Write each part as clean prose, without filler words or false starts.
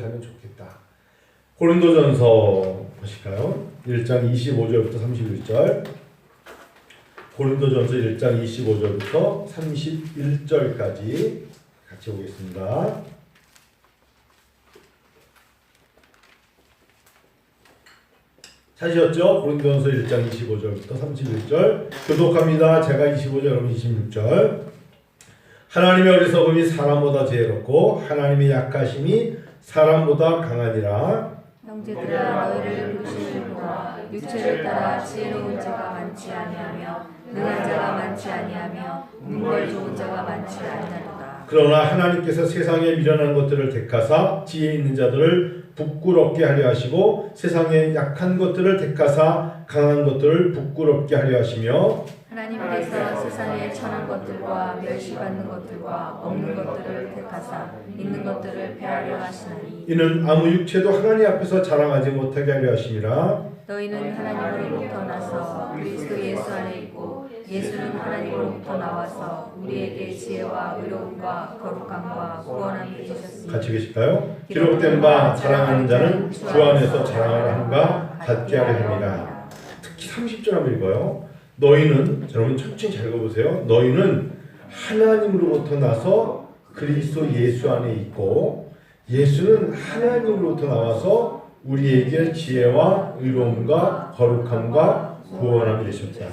하면 좋겠다. 고린도전서 보실까요? 1장 25절부터 31절. 고린도전서 1장 25절부터 31절까지 같이 보겠습니다. 찾으셨죠? 고린도전서 1장 25절부터 31절. 교독합니다. 제가 25절, 여러분 26절. 하나님의 어리석음이 사람보다 지혜롭고 하나님의 약하심이 사람보다 강하니라. 형제들아, 너희를 부르시는 이가 육체를 따라 지혜로운 자가 많지 아니하며 능한 자가 많지 아니하며 문벌 좋은 자가 많지 아니하도다. 그러나 하나님께서 세상에 미련한 것들을 택하사 지혜 있는 자들을 부끄럽게 하려 하시고 세상에 약한 것들을 택하사 강한 것들을 부끄럽게 하려 하시며 하나님께서 세상에 천한 것들과 멸시받는 것들과 없는 것들을 택하사 있는 것들을 폐하려 하시나니 이는 아무 육체도 하나님 앞에서 자랑하지 못하게 하려 하심이라. 너희는 하나님으로부터 나서 그리스도 예수 안에 있고 예수는 하나님으로부터 나와서 우리에게 지혜와 의로움과 거룩함과 구원함이 되셨으니 같이 계실까요? 기록된 바 자랑하는 자는 주 안에서 자랑하라 함과 같게 하려 함이라. 특히 30절 한번 읽어요. 너희는, 여러분 천천히 잘 읽어보세요. 너희는 하나님으로부터 나서 그리스도 예수 안에 있고 예수는 하나님으로부터 나와서 우리에게 지혜와 의로움과 거룩함과 구원함이 되셨다.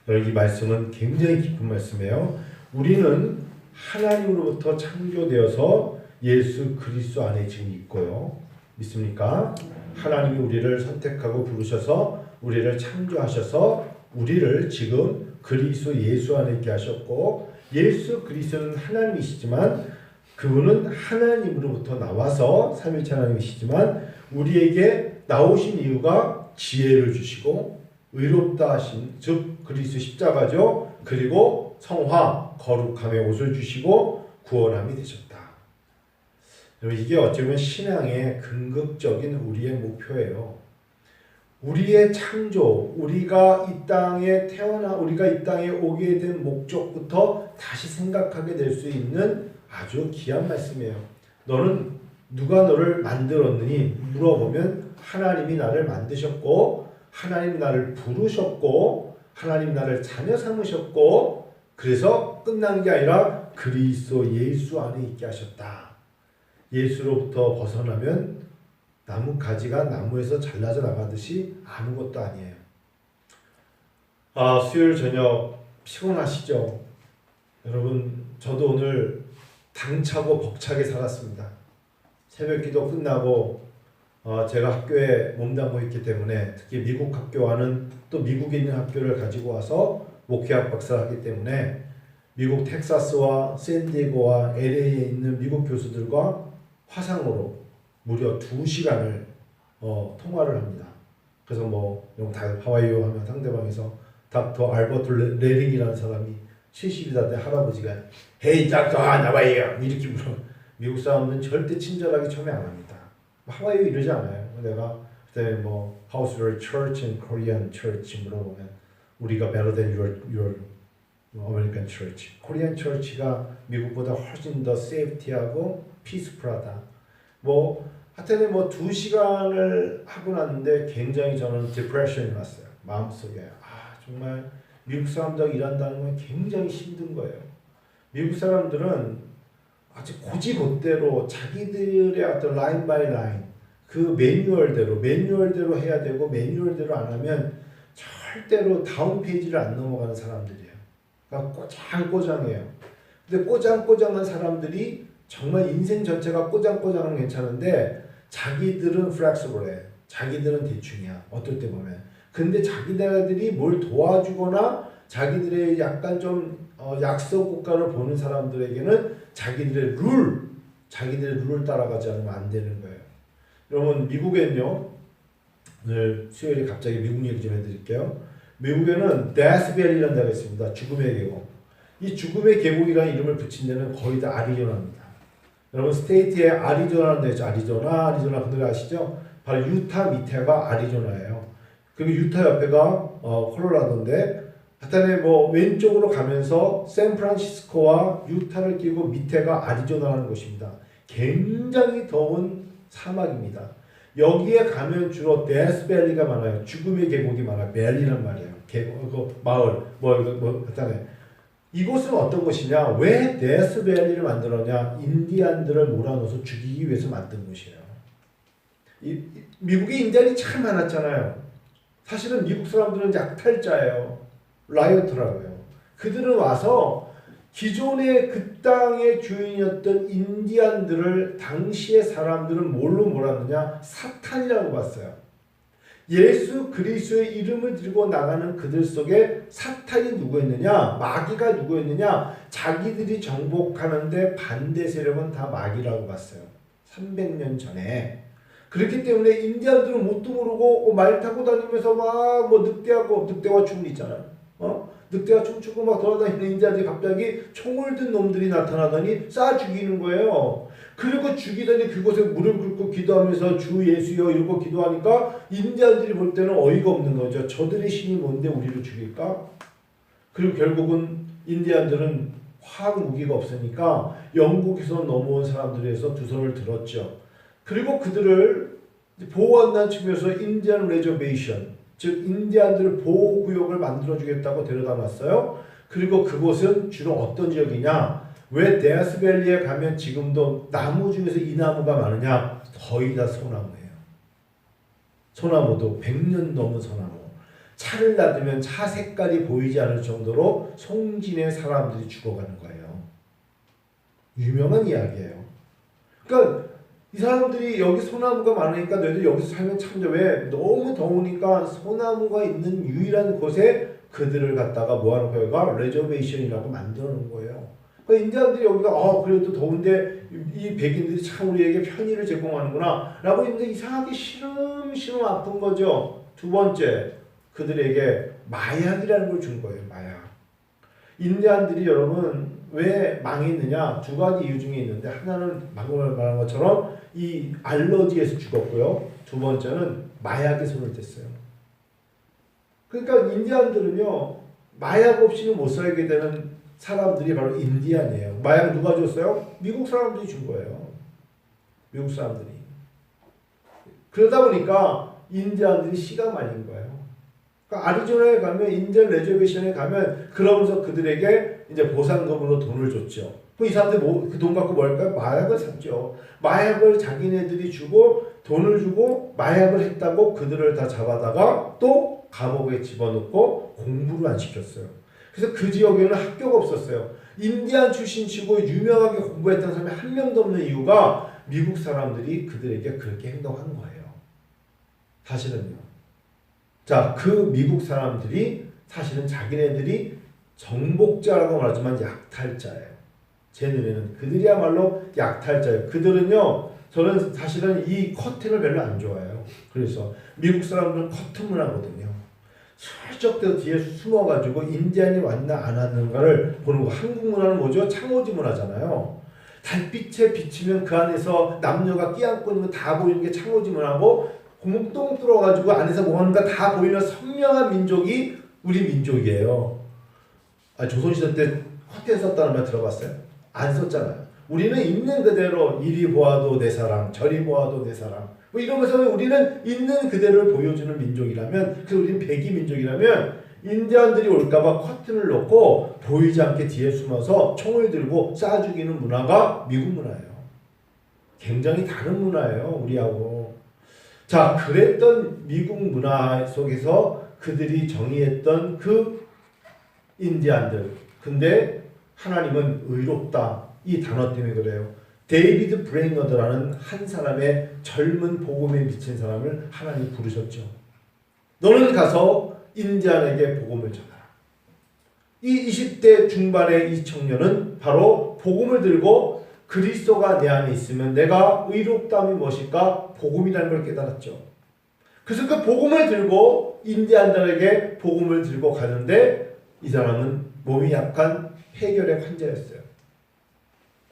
이 말씀은 굉장히 깊은 말씀이에요. 우리는 하나님으로부터 창조되어서 예수 그리스도 안에 지금 있고요. 믿습니까? 하나님이 우리를 선택하고 부르셔서 우리를 창조하셔서 우리를 지금 그리스도 예수 안에 있게 하셨고 예수 그리스도는 하나님이시지만 그분은 하나님으로부터 나와서 삼위일체 하나님이시지만 우리에게 나오신 이유가 지혜를 주시고 의롭다 하신 즉 그리스도 십자가죠. 그리고 성화 거룩함의 옷을 주시고 구원함이 되셨다. 이게 어쩌면 신앙의 궁극적인 우리의 목표예요. 우리의 창조, 우리가 이 땅에 태어나 우리가 이 땅에 오게 된 목적부터 다시 생각하게 될 수 있는 아주 귀한 말씀이에요. 너는 누가 너를 만들었느니 물어보면 하나님이 나를 만드셨고 하나님이 나를 부르셨고 하나님이 나를 자녀 삼으셨고 그래서 끝난 게 아니라 그리스도 예수 안에 있게 하셨다. 예수로부터 벗어나면 나무 가지가 나무에서 잘라져 나가듯이 아무것도 아니에요. 수요일 저녁 피곤하시죠? 여러분 저도 오늘 당차고 벅차게 살았습니다. 새벽기도 끝나고 제가 학교에 몸담고 있기 때문에 특히 미국 학교와는 또 미국에 있는 학교를 가지고 와서 목회학 박사를 하기 때문에 미국 텍사스와 샌디에고와 LA에 있는 미국 교수들과 화상으로 무려 2시간을 통화를 합니다. 그래서 다 하와이요 하면 상대방에서 닥터 알버트 레링이라는 사람이 70이다 된 할아버지가 헤이 닥터 나와요 이렇게 물어. 미국 사람들은 절대 친절하게 처음에 안 합니다. 하와이요 이러지 않아요. 내가 그때 How's your church in Korean church 물어보면 우리가 better than your American church. Korean church가 미국보다 훨씬 더 세이프티하고 피스풀하다. 하여튼 2시간을 하고 났는데 굉장히 저는 디프레션이 왔어요. 마음속에 정말 미국 사람들 일한다는 건 굉장히 힘든 거예요. 미국 사람들은 아주 고지곳대로 자기들의 어떤 라인 바이 라인 그 매뉴얼대로 해야 되고 매뉴얼대로 안 하면 절대로 다음 페이지를 안 넘어가는 사람들이에요. 그러니까 꼬장꼬장해요. 근데 꼬장꼬장한 사람들이 정말 인생 전체가 꼬장꼬장은 괜찮은데 자기들은 플렉스블해. 자기들은 대충이야. 어떨 때 보면. 근데 자기들이 뭘 도와주거나 자기들의 약간 좀 약소 국가를 보는 사람들에게는 자기들의 룰을 따라가지 않으면 안 되는 거예요. 여러분 미국에는요. 오늘 수요일에 갑자기 미국 얘기 좀 해드릴게요. 미국에는 데스밸리라는 데가 있습니다. 죽음의 계곡. 이 죽음의 계곡이라는 이름을 붙인 데는 거의 다 아리조나입니다. 여러분 스테이트에 아리조나라는 데 있죠. 아리조나 그 노래 아시죠? 바로 유타 밑에가 아리조나예요. 그리고 유타 옆에가 콜로라도인데 하여튼 왼쪽으로 가면서 샌프란시스코와 유타를 끼고 밑에가 아리조나라는 곳입니다. 굉장히 더운 사막입니다. 여기에 가면 주로 데스밸리가 많아요. 죽음의 계곡이 많아요. 밸리란 말이에요. 계곡, 그 마을, 그다음에 이곳은 어떤 곳이냐? 왜 데스밸리를 만들었냐? 인디안들을 몰아넣어서 죽이기 위해서 만든 곳이에요. 미국에 인디안이 참 많았잖아요. 사실은 미국 사람들은 약탈자예요. 라이어트라고요. 그들은 와서 기존의 그 땅의 주인이었던 인디안들을 당시의 사람들은 뭘로 몰았느냐? 사탄이라고 봤어요. 예수 그리스도의 이름을 들고 나가는 그들 속에 사탄이 누구였느냐? 마귀가 누구였느냐? 자기들이 정복하는데 반대 세력은 다 마귀라고 봤어요. 300년 전에. 그렇기 때문에 인디안들은 뭣도 모르고 말 타고 다니면서 막 늑대와 춤 있잖아요. 늑대가 춤추고 막 돌아다니는 인디안들이 갑자기 총을 든 놈들이 나타나더니 쏴 죽이는 거예요. 그리고 죽이더니 그곳에 무릎 꿇고 기도하면서 주 예수여 이러고 기도하니까 인디안들이 볼 때는 어이가 없는 거죠. 저들의 신이 뭔데 우리를 죽일까? 그리고 결국은 인디안들은 화학 무기가 없으니까 영국에서 넘어온 사람들에서 두 손을 들었죠. 그리고 그들을 보호한다는 측면에서 인디안 레저베이션, 즉 인디안들 보호구역을 만들어주겠다고 데려다 놨어요. 그리고 그곳은 주로 어떤 지역이냐? 왜 데스밸리에 가면 지금도 나무 중에서 이 나무가 많으냐? 거의 다 소나무예요. 소나무도 100년 넘은 소나무. 차를 놔두면 차 색깔이 보이지 않을 정도로 송진의 사람들이 죽어가는 거예요. 유명한 이야기예요. 그러니까 이 사람들이 여기 소나무가 많으니까 너희들 여기서 살면 참 좋아. 왜? 너무 더우니까 소나무가 있는 유일한 곳에 그들을 갖다가 뭐하는 거예요? 레저베이션이라고 만들어 놓은 거예요. 그러니까 인디안들이 여기가 그래도 더운데 이 백인들이 참 우리에게 편의를 제공하는구나 라고 했는데 이상하게 시름시름 아픈 거죠. 두 번째, 그들에게 마약이라는 걸 준 거예요. 마약. 인디안들이 여러분 왜 망했느냐? 두 가지 이유 중에 있는데 하나는 방금 말한 것처럼 이 알러지에서 죽었고요. 두 번째는 마약에 손을 댔어요. 그러니까 인디안들은요. 마약 없이는 못 살게 되는 사람들이 바로 인디안이에요. 마약 누가 줬어요? 미국 사람들이 준 거예요. 미국 사람들이. 그러다 보니까 인디안들이 씨가 말린 거예요. 그러니까 아리조나에 가면 인디안 레저베이션에 가면 그러면서 그들에게 이제 보상금으로 돈을 줬죠. 이 사람들이 그 돈 갖고 뭐 할까요? 마약을 샀죠. 마약을 자기네들이 주고 돈을 주고 마약을 했다고 그들을 다 잡아다가 또 감옥에 집어넣고 공부를 안 시켰어요. 그래서 그 지역에는 학교가 없었어요. 인디안 출신치고 유명하게 공부했던 사람이 한 명도 없는 이유가 미국 사람들이 그들에게 그렇게 행동한 거예요. 사실은요. 자, 그 미국 사람들이 사실은 자기네들이 정복자라고 말하지만 약탈자예요. 제 눈에는 그들이야말로 약탈자예요. 그들은요, 저는 사실은 이 커튼을 별로 안 좋아해요. 그래서 미국 사람들은 커튼 문화거든요. 슬쩍 뒤에 숨어가지고 인디안이 왔나 안 왔는가를 보는 거. 한국 문화는 뭐죠? 창호지 문화잖아요. 달빛에 비치면 그 안에서 남녀가 끼안고 있는 거 다 보이는 게 창호지 문화고, 공동 뚫어가지고 안에서 뭐 하는가 다 보이는 선명한 민족이 우리 민족이에요. 조선시대 때 커튼 썼다는 말 들어봤어요? 안 썼잖아요. 우리는 있는 그대로 이리 보아도 내 사랑, 저리 보아도 내 사랑. 뭐 이러면서 우리는 있는 그대로를 보여주는 민족이라면, 그래서 우리는 백이 민족이라면 인디안들이 올까봐 커튼을 놓고 보이지 않게 뒤에 숨어서 총을 들고 쏴 죽이는 문화가 미국 문화예요. 굉장히 다른 문화예요, 우리하고. 자, 그랬던 미국 문화 속에서 그들이 정의했던 그 인디안들. 근데 하나님은 의롭다. 이 단어 때문에 그래요. 데이비드 브레이너드라는 한 사람의 젊은 복음에 미친 사람을 하나님이 부르셨죠. 너는 가서 인디안에게 복음을 전하라. 이 20대 중반의 이 청년은 바로 복음을 들고 그리스도가 내 안에 있으면 내가 의롭다함이 무엇일까? 복음이라는 걸 깨달았죠. 그래서 그 복음을 들고 인디안들에게 복음을 들고 가는데 이 사람은 몸이 약한 폐결의 환자였어요.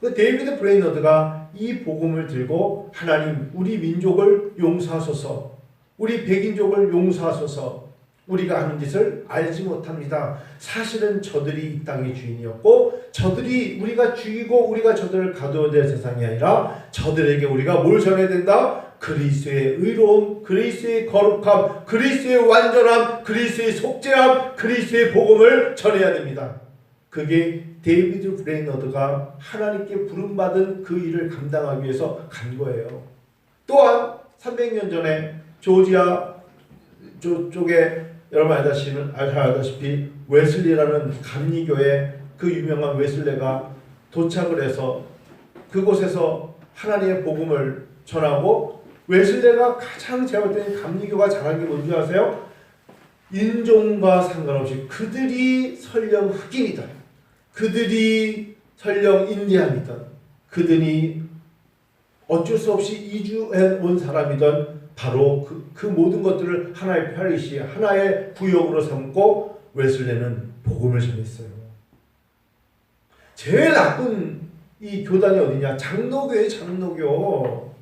그 데이비드 브레이너드가 이 복음을 들고 하나님 우리 민족을 용서하소서, 우리 백인족을 용서하소서, 우리가 하는 짓을 알지 못합니다. 사실은 저들이 이 땅의 주인이었고 저들이 우리가 죽이고 우리가 저들을 가둬야 될 세상이 아니라 저들에게 우리가 뭘 전해야 된다? 그리스도의 의로움, 그리스도의 거룩함, 그리스도의 완전함, 그리스도의 속죄함, 그리스도의 복음을 전해야 됩니다. 그게 데이비드 브레이너드가 하나님께 부름받은 그 일을 감당하기 위해서 간 거예요. 또한 300년 전에 조지아 쪽에 여러분 알다시피 웨슬리라는 감리교회 그 유명한 웨슬레가 도착을 해서 그곳에서 하나님의 복음을 전하고 웨슬레가 가장 제가 볼 때는 감리교가 잘한 게 뭔지 아세요? 인종과 상관없이 그들이 설령 흑인이든 그들이 설령 인디안이든 그들이 어쩔 수 없이 이주해 온 사람이든 바로 그 모든 것들을 하나의 파리시, 하나의 구역으로 삼고 웨슬레는 복음을 전했어요. 제일 나쁜 이 교단이 어디냐? 장로교예요, 장로교.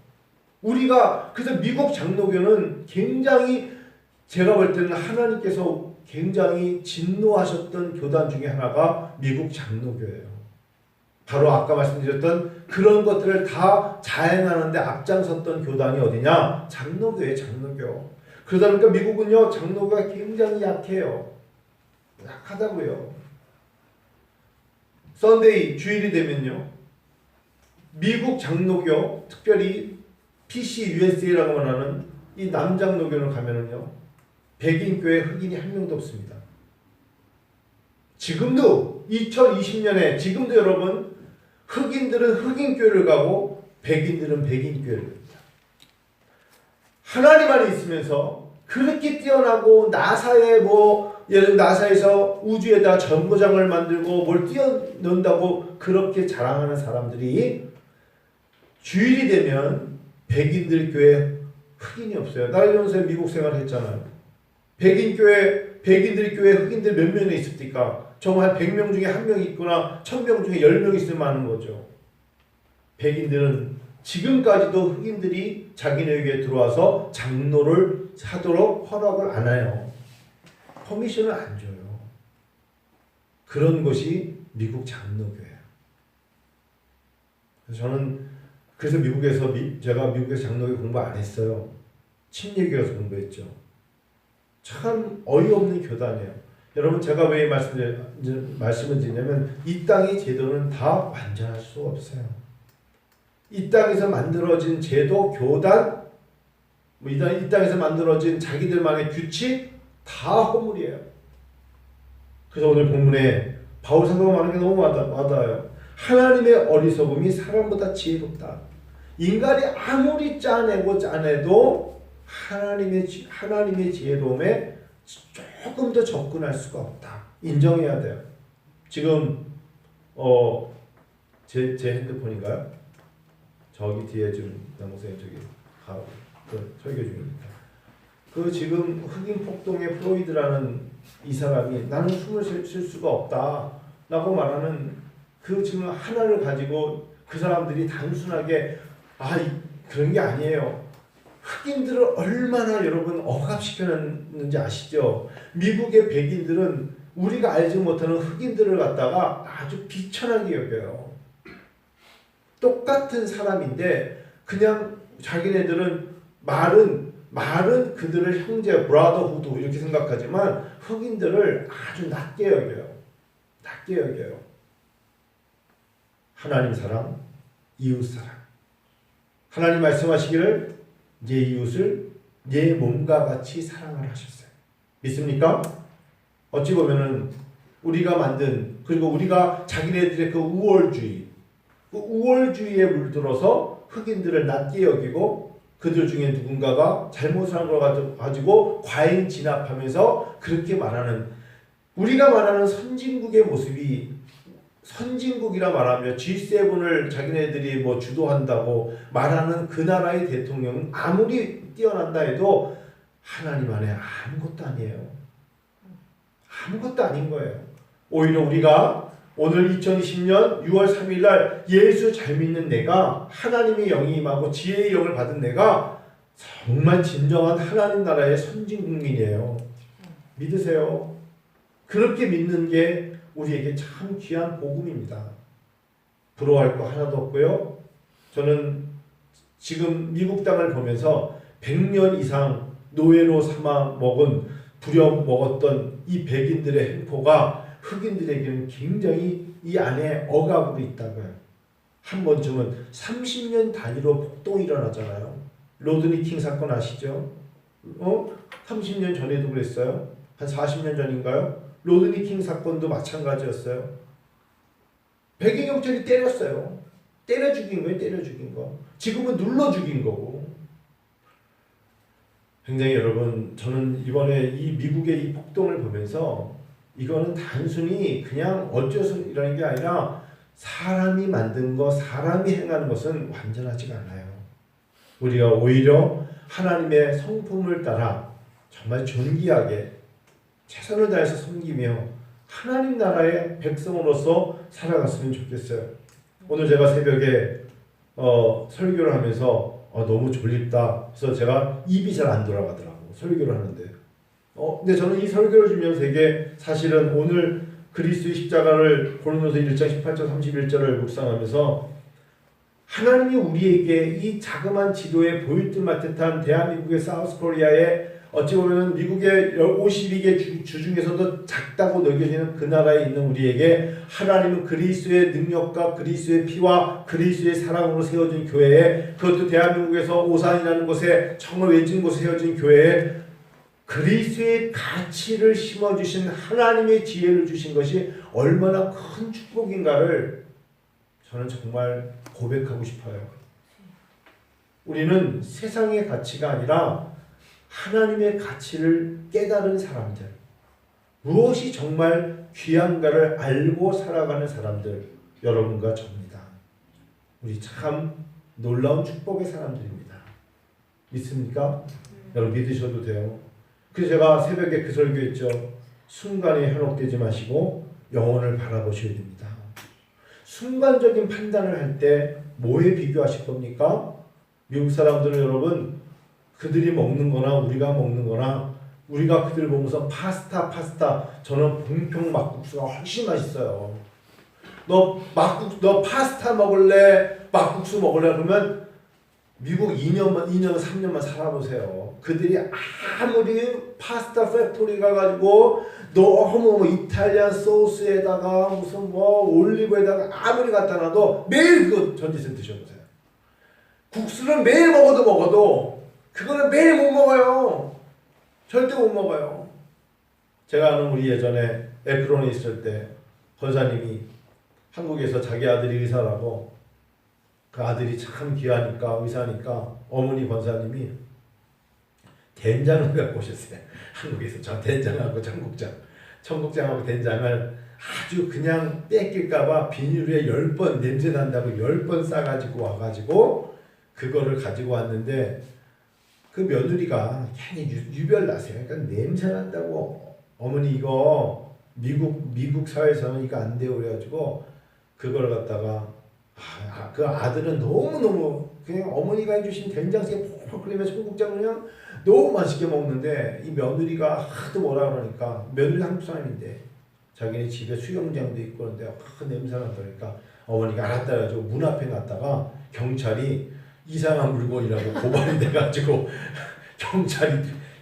우리가 그래서 미국 장로교는 굉장히 제가 볼 때는 하나님께서 굉장히 진노하셨던 교단 중에 하나가 미국 장로교예요. 바로 아까 말씀드렸던 그런 것들을 다 자행하는데 앞장섰던 교단이 어디냐? 장로교예요, 장로교. 그러다 보니까 미국은요, 장로교가 굉장히 약해요. 약하다고요. 썬데이, 주일이 되면요, 미국 장로교, 특별히 PCUSA라고 하는 이 남장로교를 가면은요, 백인교회 흑인이 한 명도 없습니다. 지금도 2020년에 지금도 여러분 흑인들은 흑인교회를 가고 백인들은 백인교회를 갑니다. 하나님 안에 있으면서 그렇게 뛰어나고 나사에 예를 나사에서 우주에다 정거장을 만들고 뭘 뛰어넘는다고 그렇게 자랑하는 사람들이 주일이 되면 백인들 교회 흑인이 없어요. 나를 연수에 미국 생활을 했잖아요. 백인들 교회 흑인들 몇 명이 있습니까? 정말 100명 중에 1명 있거나 1000명 중에 10명 있으면 하는 거죠. 백인들은 지금까지도 흑인들이 자기네에게 들어와서 장로를 하도록 허락을 안 해요. 퍼미션을 안 줘요. 그런 것이 미국 장로교예요. 그래서 미국에서 제가 미국에서 장로교 공부 안 했어요. 침례교에서 공부했죠. 참 어이없는 교단이에요. 여러분 제가 왜 말씀을 드리냐면 이 땅의 제도는 다 완전할 수 없어요. 이 땅에서 만들어진 제도, 교단, 이 땅에서 만들어진 자기들만의 규칙 다 허물이에요. 그래서 오늘 본문에 바울 사도가 말하는 게 너무 와닿아요. 하나님의 어리석음이 사람보다 지혜롭다. 인간이 아무리 짜내도 하나님의 지혜로움에 조금 더 접근할 수가 없다. 인정해야 돼요. 지금 제 핸드폰인가요? 저기 뒤에 지금 남동생 저기 가고 설교 중입니다. 지금 흑인 폭동의 프로이드라는 이 사람이 나는 숨을 쉴 수가 없다라고 말하는 지금 하나를 가지고 그 사람들이 단순하게 그런 게 아니에요. 흑인들을 얼마나 여러분 억압시켰는지 아시죠? 미국의 백인들은 우리가 알지 못하는 흑인들을 갖다가 아주 비천하게 여겨요. 똑같은 사람인데 그냥 자기네들은 말은 그들을 형제, 브라더후드 이렇게 생각하지만 흑인들을 아주 낮게 여겨요. 하나님 사랑, 이웃 사랑. 하나님 말씀하시기를 내 이웃을 내 몸과 같이 사랑하라 하셨어요. 믿습니까? 어찌 보면은 우리가 만든 그리고 우리가 자기네들의 그 우월주의에 물들어서 흑인들을 낮게 여기고 그들 중에 누군가가 잘못을 한 걸 가지고 과잉 진압하면서 그렇게 말하는 우리가 말하는 선진국의 모습이 선진국이라 말하며 G7을 자기네들이 주도한다고 말하는 그 나라의 대통령은 아무리 뛰어난다 해도 하나님 안에 아무것도 아니에요. 아무것도 아닌 거예요. 오히려 우리가 오늘 2020년 6월 3일 날 예수 잘 믿는 내가 하나님의 영이 임하고 지혜의 영을 받은 내가 정말 진정한 하나님 나라의 선진국민이에요. 믿으세요. 그렇게 믿는 게 우리에게 참 귀한 복음입니다. 부러워할 거 하나도 없고요. 저는 지금 미국 땅을 보면서 100년 이상 노예로 삼아 부려먹었던 이 백인들의 행포가 흑인들에게는 굉장히 이 안에 억압으로 있다고요. 한 번쯤은 30년 단위로 폭동이 일어나잖아요. 로드니 킹 사건 아시죠? 30년 전에도 그랬어요. 한 40년 전인가요? 로드니 킹 사건도 마찬가지였어요. 백인 경찰이 때렸어요. 때려 죽인 거예요. 때려 죽인 거. 지금은 눌러 죽인 거고. 굉장히 여러분, 저는 이번에 이 미국의 이 폭동을 보면서 이거는 단순히 그냥 어째서라는 게 아니라 사람이 만든 거, 사람이 행하는 것은 완전하지가 않아요. 우리가 오히려 하나님의 성품을 따라 정말 존귀하게 최선을 다해서 섬기며 하나님 나라의 백성으로서 살아갔으면 좋겠어요. 오늘 제가 새벽에 설교를 하면서 너무 졸립다. 그래서 제가 입이 잘 안 돌아가더라고. 설교를 하는데. 근데 저는 이 설교를 주면서 이게 사실은 오늘 그리스도의 십자가를 고린도서 1장 18절 31절을 묵상하면서 하나님이 우리에게 이 자그마한 지도에 보일 듯 말 듯한 대한민국의 사우스코리아의 어찌 보면 미국의 52개 주 중에서도 작다고 여겨지는 그 나라에 있는 우리에게 하나님은 그리스도의 능력과 그리스도의 피와 그리스도의 사랑으로 세워진 교회에, 그것도 대한민국에서 오산이라는 곳에 정말 외진 곳에 세워진 교회에 그리스도의 가치를 심어주신 하나님의 지혜를 주신 것이 얼마나 큰 축복인가를 저는 정말 고백하고 싶어요. 우리는 세상의 가치가 아니라 하나님의 가치를 깨달은 사람들, 무엇이 정말 귀한가를 알고 살아가는 사람들, 여러분과 저입니다. 우리 참 놀라운 축복의 사람들입니다. 믿습니까? 여러분 믿으셔도 돼요. 그래서 제가 새벽에 그 설교했죠. 순간에 현혹되지 마시고 영혼을 바라보셔야 됩니다. 순간적인 판단을 할 때 뭐에 비교하실 겁니까? 미국 사람들은 여러분, 그들이 먹는 거나 우리가 먹는 거나 우리가 그들을 보면서 파스타 저는 봉평 막국수가 훨씬 맛있어요. 너 파스타 먹을래? 막국수 먹을래? 그러면 미국 2년 3년만 살아보세요. 그들이 아무리 파스타 팩토리 가가지고 너무 이탈리안 소스에다가 무슨 올리브에다가 아무리 갖다 놔도 매일 그 전지선 드셔보세요. 국수는 매일 먹어도 그거는 매일 못 먹어요. 절대 못 먹어요. 제가 아는 우리 예전에 에크론에 있을 때 권사님이 한국에서 자기 아들이 의사라고, 그 아들이 참 귀하니까 의사니까 어머니 권사님이 된장을 갖고 오셨어요. 한국에서 저 된장하고 청국장하고 된장을 아주 그냥 뺏길까봐 비닐에 10번 냄새 난다고 10번 싸가지고 와가지고 그거를 가지고 왔는데 그 며느리가 괜히 유별나세요. 그러니까 냄새 난다고 어머니 이거 미국 사회에서는 이거 안 돼요 그래가지고 그걸 갖다가 그 아들은 너무너무 그냥 어머니가 해주신 된장찌개 푹푹 끓이면 청국장을 그냥 너무 맛있게 먹는데 이 며느리가 하도 뭐라 그러니까, 며느리 한국 사람인데 자기네 집에 수영장도 있고 그런데 냄새 난다 그러니까 어머니가 알았다 해가지고 문 앞에 놨다가 경찰이 이상한 물건이라고 고발이 돼가지고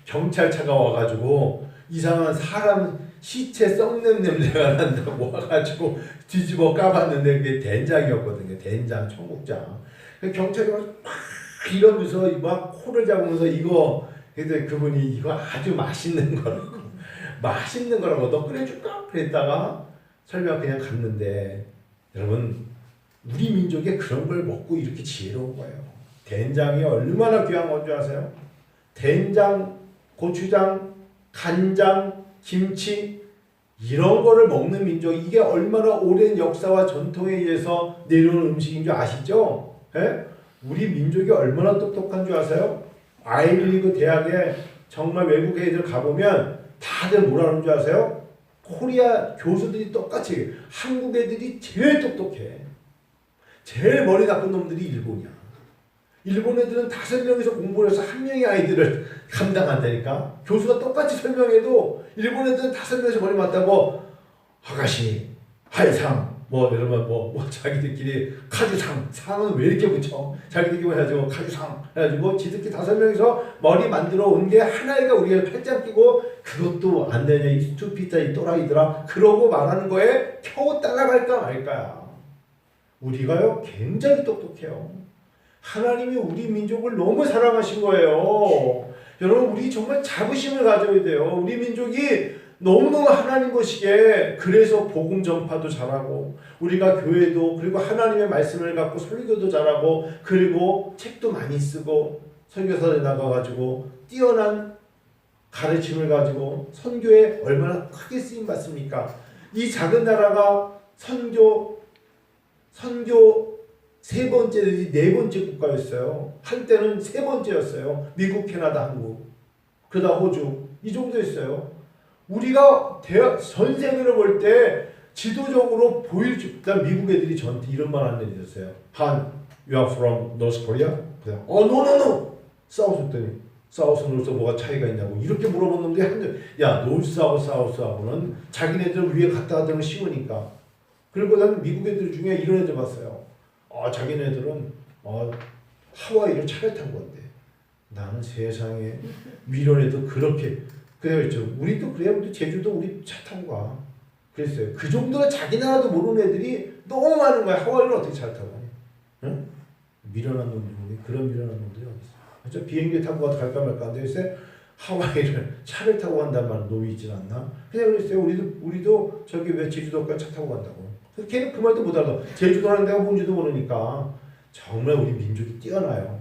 경찰차가 와가지고 이상한 사람 시체 썩는 냄새가 난다고 와가지고 뒤집어 까봤는데 그게 된장이었거든요. 된장, 청국장. 경찰이 막 이러면서 막 코를 잡으면서 이거, 근데 그분이 이거 아주 맛있는 거라고 너 끓여줄까? 그랬다가 설명 그냥 갔는데, 여러분 우리 민족에 그런 걸 먹고 이렇게 지혜로운 거예요. 된장이 얼마나 귀한 건 줄 아세요? 된장, 고추장, 간장, 김치 이런 거를 먹는 민족, 이게 얼마나 오랜 역사와 전통에 의해서 내려온 음식인 줄 아시죠? 예? 우리 민족이 얼마나 똑똑한 줄 아세요? 아이비리그 대학에 정말 외국 애들 가보면 다들 뭐라 그러는 줄 아세요? 코리아 교수들이 똑같이 한국 애들이 제일 똑똑해. 제일 머리 나쁜 놈들이 일본이야. 일본 애들은 5명이서 공부를 해서 1명의 아이들을 감당한다니까. 교수가 똑같이 설명해도 일본 애들은 5명에서 머리 맞다고 아가씨, 하이상, 뭐 이러면 뭐 자기들끼리 카드상, 상은 왜 이렇게 붙여? 자기들끼리 해가지고 카드상 해가지고 지들끼리 5명이서 머리 만들어 온 게 하나이가 우리가 팔짱 끼고 그것도 안 되냐 이 스투피다 이 또라이들아 그러고 말하는 거에 겨우 따라갈까 말까야. 우리가요 굉장히 똑똑해요. 하나님이 우리 민족을 너무 사랑하신 거예요. 여러분 우리 정말 자부심을 가져야 돼요. 우리 민족이 너무너무 하나님 것이기에 그래서 복음 전파도 잘하고 우리가 교회도 그리고 하나님의 말씀을 갖고 설교도 잘하고 그리고 책도 많이 쓰고 선교사에 나가가지고 뛰어난 가르침을 가지고 선교에 얼마나 크게 쓰임 받습니까? 이 작은 나라가 선교 3번째 내지 4번째 국가였어요. 한때는 3번째였어요. 미국, 캐나다, 한국. 그러다 호주. 이 정도였어요. 우리가 전 세계를 볼 때 지도적으로 보일 줄, 일단 미국 애들이 저한테 이런 말 한 일 있었어요. Han, you are from North Korea? 그냥, no. 사우스 했더니, 사우스, 노스 뭐가 차이가 있냐고. 이렇게 물어봤는데, 야, 노스, 사우스하고는 자기네들 위에 갔다 가는 쉬우니까. 그리고 난 미국 애들 중에 이런 애들 봤어요. 자기네들은 하와이를 차를 탄 건데 나는 세상에 미련에도 그렇게 그랬죠. 우리도 그래요. 우리 제주도 우리 차 타고 가. 그랬어요. 그 정도로 자기 나라도 모르는 애들이 너무 많은 거야. 하와이를 어떻게 차 타고 가니? 응? 미련한 놈들이 그런 미련한 놈들이 어디 있어? 저 비행기 타고 갈까 말까 한데 글쎄 하와이를 차를 타고 간단 말은 놈이 있진 않나? 그냥 그랬어요. 우리도 저기 왜 제주도까지 차 타고 간다고. 걔는 그 말도 못 알아. 제주도라는 데가 뭔지도 모르니까 정말 우리 민족이 뛰어나요.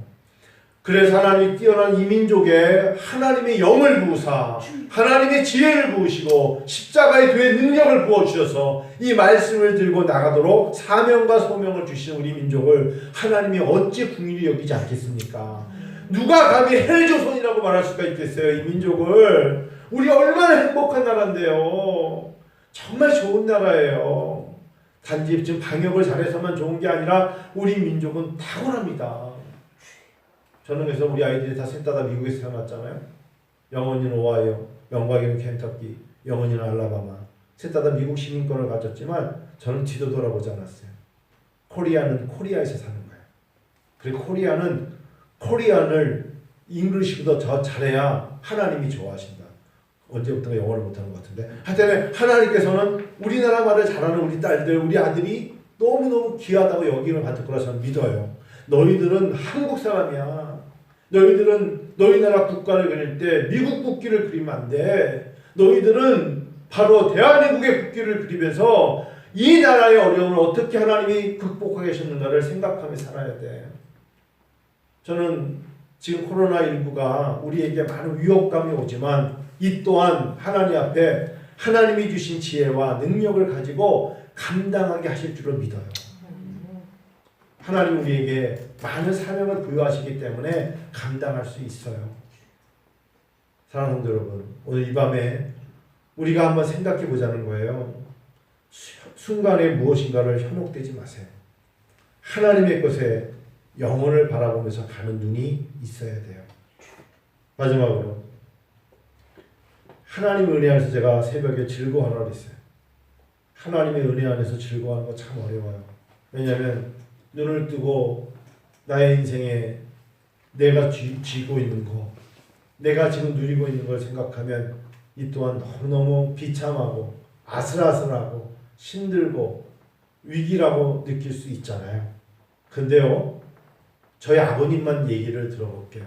그래서 하나님이 뛰어난 이 민족에 하나님의 영을 부으사 하나님의 지혜를 부으시고 십자가의 뒤에 능력을 부어주셔서 이 말씀을 들고 나가도록 사명과 소명을 주신 우리 민족을 하나님이 어찌 긍휼히 여기지 않겠습니까? 누가 감히 헬조선이라고 말할 수가 있겠어요? 이 민족을. 우리 얼마나 행복한 나라인데요. 정말 좋은 나라예요. 단지 지금 방역을 잘해서만 좋은 게 아니라 우리 민족은 탁월합니다. 저는 그래서 우리 아이들이 다 셋 다 미국에서 태어났잖아요. 영원이는 오하이오, 영광이는 켄터키, 영원이는 알라바마. 셋 다 미국 시민권을 가졌지만 저는 뒤도 돌아보지 않았어요. 코리아는 코리아에서 사는 거예요. 그리고 코리안을 잉글리시보다 더 잘해야 하나님이 좋아하신다. 언제부터 영어를 못하는 것 같은데 하여튼 하나님께서는 우리나라 말을 잘하는 우리 딸들 우리 아들이 너무너무 귀하다고 여기를 받을 거라 저는 믿어요. 너희들은 한국 사람이야. 너희들은 너희 나라 국가를 그릴 때 미국 국기를 그리면 안 돼. 너희들은 바로 대한민국의 국기를 그리면서 이 나라의 어려움을 어떻게 하나님이 극복하게 하셨는가를 생각하며 살아야 돼. 저는 지금 코로나19가 우리에게 많은 위협감이 오지만 이 또한 하나님 앞에 하나님이 주신 지혜와 능력을 가지고 감당하게 하실 줄을 믿어요. 하나님 우리에게 많은 사명을 부여하시기 때문에 감당할 수 있어요. 사랑하는 성도 여러분, 오늘 이 밤에 우리가 한번 생각해 보자는 거예요. 순간에 무엇인가를 현혹되지 마세요. 하나님의 것에 영혼을 바라보면서 가는 눈이 있어야 돼요. 마지막으로 하나님의 은혜 안에서 제가 새벽에 즐거워하라 그랬어요. 하나님의 은혜 안에서 즐거워하는 거 참 어려워요. 왜냐하면 눈을 뜨고 나의 인생에 내가 쥐고 있는 거, 내가 지금 누리고 있는 걸 생각하면 이 또한 너무너무 비참하고 아슬아슬하고 힘들고 위기라고 느낄 수 있잖아요. 근데요, 저희 아버님만 얘기를 들어볼게요.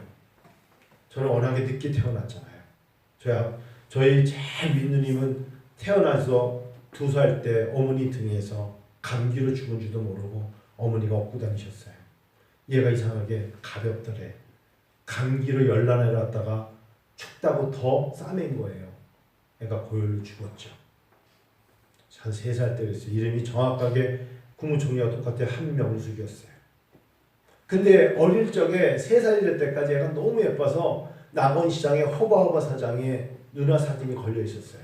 저는 워낙에 늦게 태어났잖아요. 저희 제일 윗누님은 태어나서 2살 때 어머니 등에서 감기로 죽은 줄도 모르고 어머니가 업고 다니셨어요. 얘가 이상하게 가볍더래. 감기로 열나에 갔다가 춥다고 더 싸맨 거예요. 애가 고열로 죽었죠. 한 3살 때 그랬어요. 이름이 정확하게 국무총리와 똑같아 한명숙이었어요. 근데 어릴 적에 3살이 될 때까지 애가 너무 예뻐서 낙원시장에 허바허바 사장에 누나 사진이 걸려 있었어요.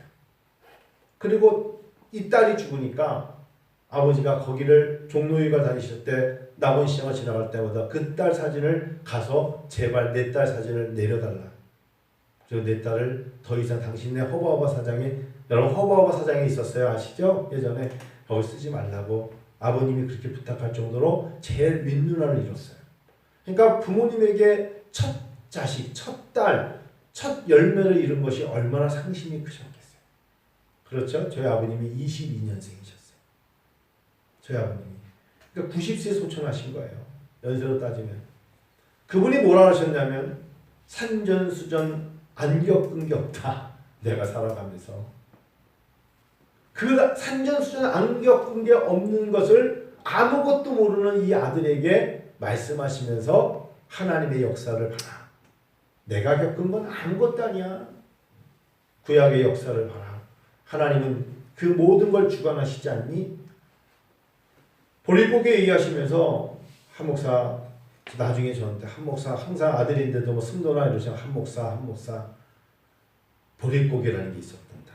그리고 이 딸이 죽으니까 아버지가 거기를 종로위가 다니실 때 낙원시장을 지나갈 때마다 그 딸 사진을 가서 제발 내 딸 사진을 내려달라. 그래서 내 딸을 더 이상 당신네 허바허바 사장에 여러분 허바허바 사장이 있었어요. 아시죠? 예전에 거기 쓰지 말라고 아버님이 그렇게 부탁할 정도로 제일 윗누나를 잃었어요. 그러니까 부모님에게 첫 자식, 첫 딸, 첫 열매를 잃은 것이 얼마나 상심이 크셨겠어요. 그렇죠? 저희 아버님이 22년생이셨어요. 저희 아버님이. 그러니까 90세 소천하신 거예요. 연세로 따지면. 그분이 뭐라 하셨냐면 산전수전 안 겪은 게 없다. 내가 살아가면서. 그 산전수전 안 겪은 게 없는 것을 아무것도 모르는 이 아들에게 말씀하시면서 하나님의 역사를 봐라. 내가 겪은 건 아무것도 아니야. 구약의 역사를 봐라. 하나님은 그 모든 걸 주관하시지 않니? 보릿고개 얘기하시면서 한 목사 나중에 저한테 한 목사 항상 아들인데도 뭐 승도나 이러시면 한 목사 보릿고개라는 게 있었단다.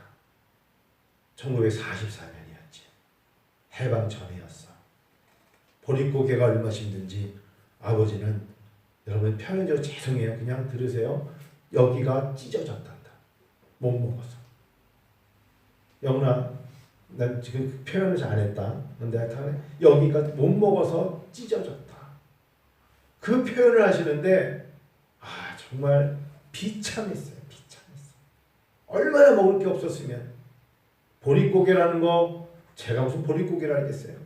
1944년이었지. 해방 전이었어. 보릿고개가 얼마나 힘든지 아버지는 여러분 표현적으로 죄송해요. 그냥 들으세요. 여기가 찢어졌단다. 못 먹어서. 영훈아 난 지금 그 표현을 잘 안 했다. 근데 하여튼 여기가 못 먹어서 찢어졌다. 그 표현을 하시는데 정말 비참했어요. 얼마나 먹을 게 없었으면. 보릿고개라는 거 제가 무슨 보릿고개를 알겠어요.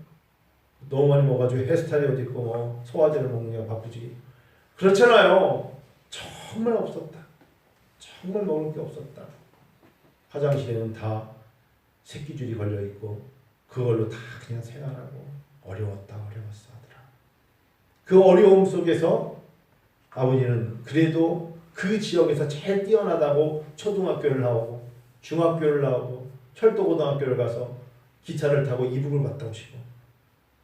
너무 많이 먹어가지고 헤스타리 어디 있고 뭐 소화제를 먹느냐 바쁘지. 그렇잖아요. 정말 없었다. 정말 먹을 게 없었다. 화장실에는 다 새끼줄이 걸려있고 그걸로 다 그냥 생활하고 어려웠어 하더라. 그 어려움 속에서 아버지는 그래도 그 지역에서 제일 뛰어나다고 초등학교를 나오고 중학교를 나오고 철도고등학교를 가서 기차를 타고 이북을 갔다 오시고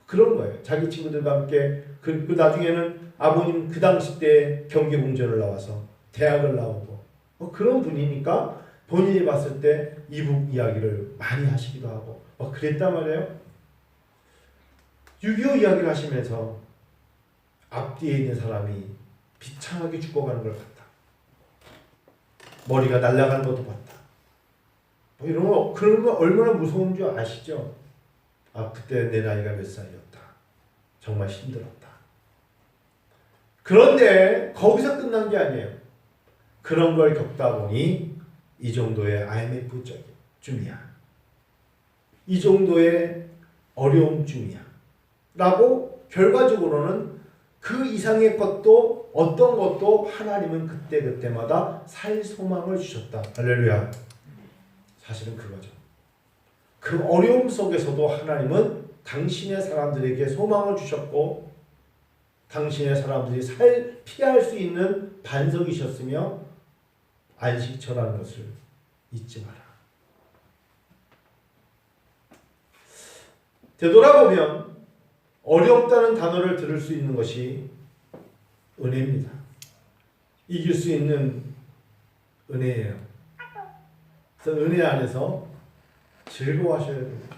그런 거예요. 자기 친구들과 함께 그 나중에는 아버님 그 당시 때 경기공전을 나와서 대학을 나오고 그런 분이니까 본인이 봤을 때 이북 이야기를 많이 하시기도 하고 그랬단 말이에요. 6.25 이야기를 하시면서 앞뒤에 있는 사람이 비참하게 죽어가는 걸 봤다. 머리가 날아가는 것도 봤다. 이런 거, 그런 거 얼마나 무서운 줄 아시죠? 그때 내 나이가 몇 살이었다. 정말 힘들었다. 그런데 거기서 끝난 게 아니에요. 그런 걸 겪다 보니 이 정도의 IMF쯤이야. 이 정도의 어려움쯤이야. 라고 결과적으로는 그 이상의 것도 어떤 것도 하나님은 그때마다 살 소망을 주셨다. 할렐루야. 사실은 그거죠. 그 어려움 속에서도 하나님은 당신의 사람들에게 소망을 주셨고 당신의 사람들이 피할 수 있는 반석이셨으며 안식처라는 것을 잊지 마라. 되돌아보면 어렵다는 단어를 들을 수 있는 것이 은혜입니다. 이길 수 있는 은혜예요. 그래서 은혜 안에서 즐거워하셔야 됩니다.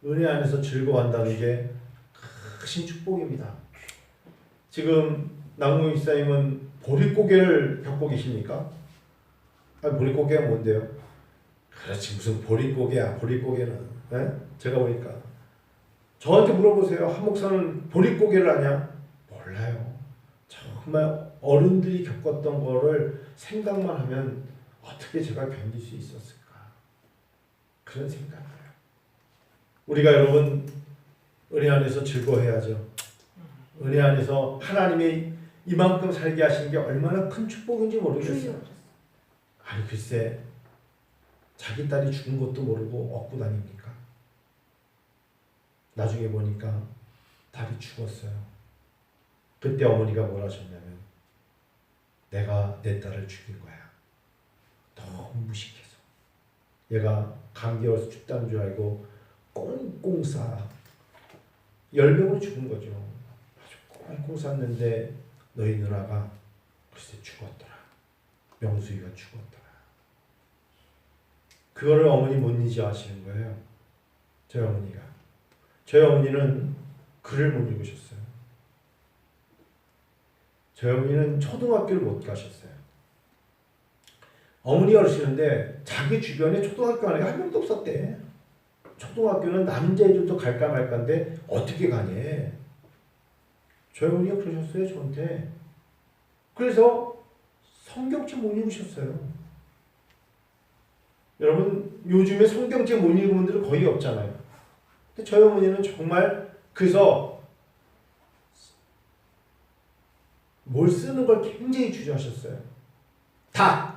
은혜 안에서 즐거워한다는 게 크신 축복입니다. 지금 남궁 목사님은 보릿고개를 겪고 계십니까? 보릿고개가 뭔데요? 그렇지 무슨 보릿고개야. 보릿고개는 제가 보니까 저한테 물어보세요. 한 목사는 보릿고개를 아냐? 몰라요. 정말 어른들이 겪었던 거를 생각만 하면 어떻게 제가 견딜 수 있었을까? 그런 생각을 해요. 우리가 여러분 은혜 안에서 즐거워해야죠. 은혜 안에서 하나님이 이만큼 살게 하신 게 얼마나 큰 축복인지 모르겠어요. 글쎄 자기 딸이 죽은 것도 모르고 얻고 다닙니까? 나중에 보니까 딸이 죽었어요. 그때 어머니가 뭐라 하셨냐면 내가 내 딸을 죽인 거야. 너무 무식해서. 얘가 감기 걸려서 죽다는 줄 알고 꽁꽁 싸. 열병으로 죽은 거죠. 아주 꽁꽁 쌌는데 너희 누나가 글쎄 죽었더라. 명수이가 죽었더라. 그거를 어머니 못 잊어하시는 거예요. 저희 어머니가. 저희 어머니는 글을 못 읽으셨어요. 저희 어머니는 초등학교를 못 가셨어요. 어머니가 그러시는데 자기 주변에 초등학교 가는 게 한 명도 없었대. 초등학교는 남자애들도 갈까 말까인데 어떻게 가니? 저희 어머니가 그러셨어요, 저한테. 그래서 성경책 못 읽으셨어요. 여러분, 요즘에 성경책 못 읽은 분들은 거의 없잖아요. 근데 저희 어머니는 정말 그래서 뭘 쓰는 걸 굉장히 주저하셨어요. 다!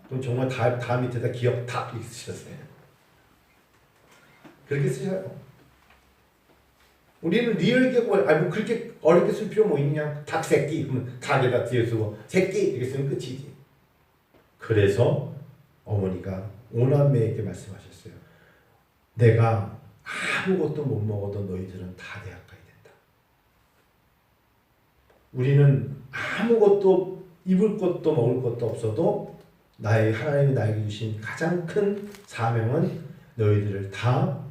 그럼 정말 다 밑에다 기억 다 이렇게 쓰셨어요. 그렇게 쓰셔요. 우리는 리얼게 뭐 그렇게 어렵게 쓸 필요 뭐 있냐? 닭새끼 그러면 닭에다 뒤에 쓰고 새끼 이렇게 쓰면 끝이지. 그래서 어머니가 오남매에게 말씀하셨어요. 내가 아무것도 못 먹어도 너희들은 다 대학 가야 된다. 우리는 아무것도 입을 것도 먹을 것도 없어도 하나님이 나에게 주신 가장 큰 사명은 너희들을 다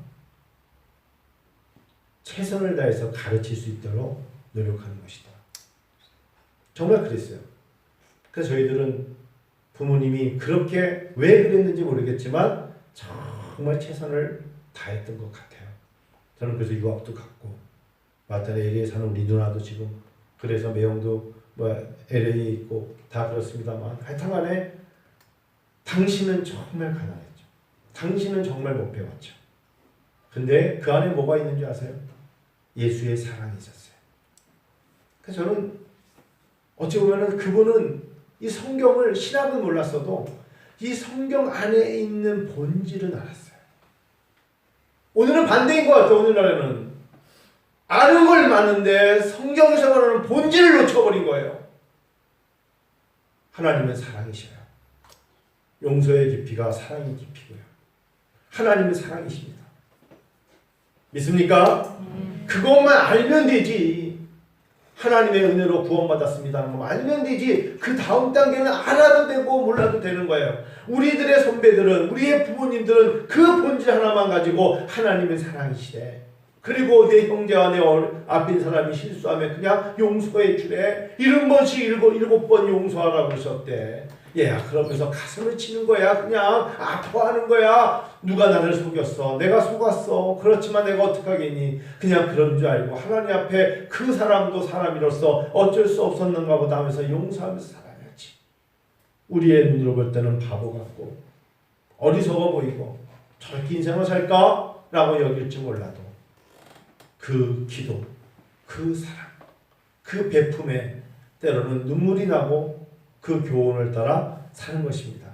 최선을 다해서 가르칠 수 있도록 노력하는 것이다. 정말 그랬어요. 그래서 저희들은 부모님이 그렇게 왜 그랬는지 모르겠지만 정말 최선을 다했던 것 같아요. 저는 그래서 유학도 갔고 마땅히 LA에 사는 우리 누나도 지금 그래서 매형도 LA에 있고 다 그렇습니다만 하여튼간에 당신은 정말 가난했죠. 당신은 정말 못 배웠죠. 근데 그 안에 뭐가 있는지 아세요? 예수의 사랑이 있었어요. 그래서 저는 어찌 보면 그분은 이 성경을 신학은 몰랐어도 이 성경 안에 있는 본질은 알았어요. 오늘은 반대인 것 같아요. 오늘날에는 아는 걸 많은데 성경에서 말하는 본질을 놓쳐버린 거예요. 하나님은 사랑이셔요. 용서의 깊이가 사랑의 깊이고요. 하나님은 사랑이십니다. 믿습니까? 그것만 알면 되지. 하나님의 은혜로 구원받았습니다. 알면 되지. 그 다음 단계는 알아도 되고 몰라도 되는 거예요. 우리들의 선배들은 우리의 부모님들은 그 본질 하나만 가지고 하나님의 사랑이시래. 그리고 내 형제와 내 앞인 사람이 실수하면 그냥 용서해 주래. 7번씩 7번 용서하라고 그러셨대. 그러면서 가슴을 치는 거야. 그냥 아파하는 거야. 누가 나를 속였어. 내가 속았어. 그렇지만 내가 어떡하겠니. 그냥 그런 줄 알고 하나님 앞에 그 사람도 사람이로서 어쩔 수 없었는가 보다 하면서 용서하면서 살아야지. 우리의 눈으로 볼 때는 바보 같고 어리석어 보이고 저렇게 인생을 살까? 라고 여길지 몰라도 그 기도, 그 사랑, 그 베품에 때로는 눈물이 나고 그 교훈을 따라 사는 것입니다.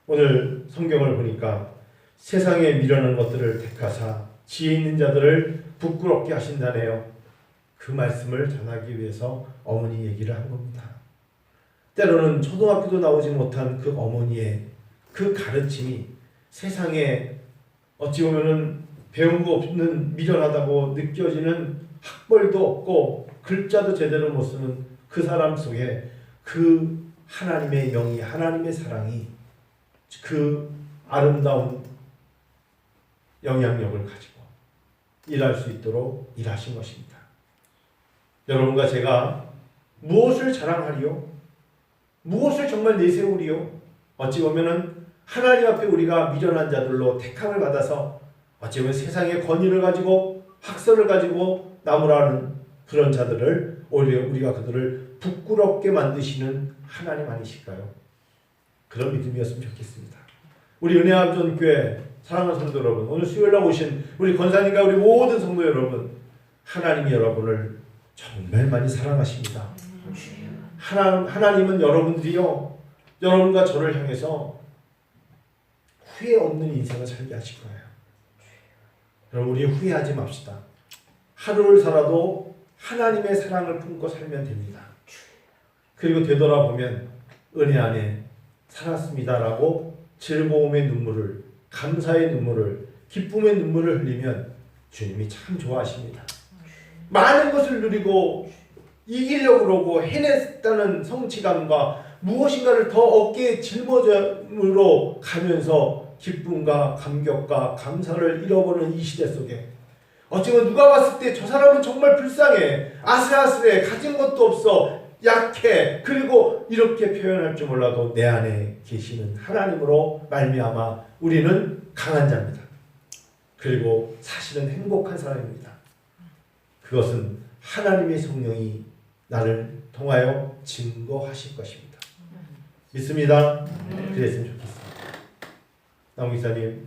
오늘 성경을 보니까 세상에 미련한 것들을 택하사 지혜 있는 자들을 부끄럽게 하신다네요. 그 말씀을 전하기 위해서 어머니 얘기를 한 겁니다. 때로는 초등학교도 나오지 못한 그 어머니의 그 가르침이 세상에 어찌 보면은 배운 거 없는 미련하다고 느껴지는 학벌도 없고 글자도 제대로 못 쓰는 그 사람 속에 그 하나님의 영이, 하나님의 사랑이 그 아름다운 영향력을 가지고 일할 수 있도록 일하신 것입니다. 여러분과 제가 무엇을 자랑하리요? 무엇을 정말 내세우리요? 어찌 보면은 하나님 앞에 우리가 미련한 자들로 택함을 받아서 어찌 보면 세상의 권위를 가지고 학설을 가지고 나무라는 그런 자들을 오히려 우리가 그들을 부끄럽게 만드시는 하나님 아니실까요? 그런 믿음이었으면 좋겠습니다. 우리 은혜암전교회 사랑하는 성도 여러분, 오늘 수요일날 오신 우리 권사님과 우리 모든 성도 여러분, 하나님이 여러분을 정말 많이 사랑하십니다. 하나님은 여러분들이요, 여러분과 저를 향해서 후회 없는 인생을 살게 하실 거예요. 여러분, 우리 후회하지 맙시다. 하루를 살아도 하나님의 사랑을 품고 살면 됩니다. 그리고 되돌아보면 은혜 안에 살았습니다라고 즐거움의 눈물을, 감사의 눈물을, 기쁨의 눈물을 흘리면 주님이 참 좋아하십니다. 많은 것을 누리고 이기려고 그러고 해냈다는 성취감과 무엇인가를 더 어깨에 짊어짐으로 가면서 기쁨과 감격과 감사를 잃어버리는 이 시대 속에 어쩌면 누가 봤을 때 저 사람은 정말 불쌍해, 아슬아슬해, 가진 것도 없어, 약해. 그리고 이렇게 표현할 줄 몰라도 내 안에 계시는 하나님으로 말미암아 우리는 강한 자입니다. 그리고 사실은 행복한 사람입니다. 그것은 하나님의 성령이 나를 통하여 증거하실 것입니다. 믿습니다. 그랬으면 좋겠습니다. 남 목사님